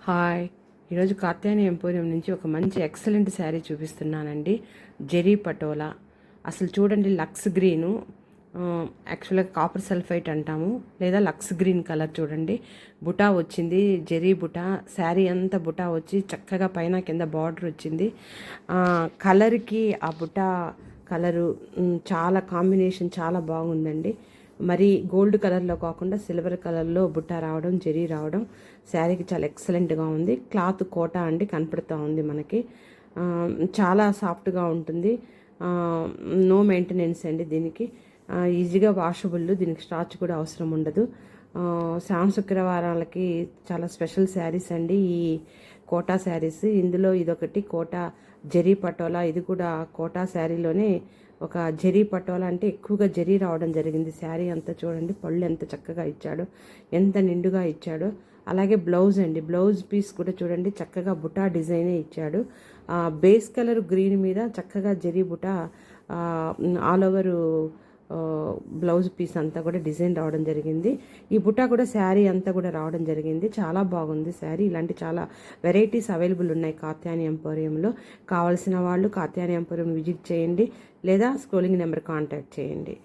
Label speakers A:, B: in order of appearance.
A: Hi, ఈరోజు Katyayani emporium నుంచి ఒక మంచి ఎక్సలెంట్ శారీ చూపిస్తున్నానండి. జెరీ పటోలా. అసలు చూడండి, లక్స్ గ్రీను, యాక్చువల్గా కాపర్ సల్ఫైట్ అంటాము, లేదా లక్స్ గ్రీన్ కలర్. చూడండి, బుటా వచ్చింది, జెరీ బుటా. శారీ అంతా బుటా వచ్చి చక్కగా పైన కింద బార్డర్ వచ్చింది. కలర్కి ఆ బుటా కలరు చాలా కాంబినేషన్ చాలా బాగుందండి. మరి గోల్డ్ కలర్లో కాకుండా సిల్వర్ కలర్లో బుట్ట రావడం, జెరీ రావడం శారీకి చాలా ఎక్సలెంట్గా ఉంది. క్లాత్ కోటా అండి, కనపడుతూ ఉంది మనకి. చాలా సాఫ్ట్గా ఉంటుంది. నో మెయింటెనెన్స్ అండి దీనికి. ఈజీగా వాషబుల్, దీనికి స్టార్చ్ కూడా అవసరం ఉండదు. శ్రావణ శుక్రవారాలకి చాలా స్పెషల్ శారీస్ అండి ఈ కోటా శారీస్. ఇందులో ఇదొకటి కోటా జెరీ పటోలా. ఇది కూడా కోటా శారీలోనే ఒక జెరీ పటోలా, అంటే ఎక్కువగా జెరీ రావడం జరిగింది. శారీ అంతా చూడండి, పళ్ళు ఎంత చక్కగా ఇచ్చాడో, ఎంత నిండుగా ఇచ్చాడో. అలాగే బ్లౌజ్ అండి, బ్లౌజ్ పీస్ కూడా చూడండి, చక్కగా బుటా డిజైనే ఇచ్చాడు. బేస్ కలర్ గ్రీన్ మీద చక్కగా zari buta all over blouse piece అంతా కూడా డిజైన్ రావడం జరిగింది. ఈ బుటా కూడా శారీ అంతా కూడా రావడం జరిగింది. చాలా బాగుంది శారీ. ఇలాంటి చాలా వెరైటీస్ అవైలబుల్ ఉన్నాయి కాత్యాయని ఎంపోరియంలో. కావాల్సిన వాళ్ళు కాత్యాయని ఎంపోరియం విజిట్ చేయండి, లేదా స్క్రోలింగ్ నెంబర్ కాంటాక్ట్ చేయండి.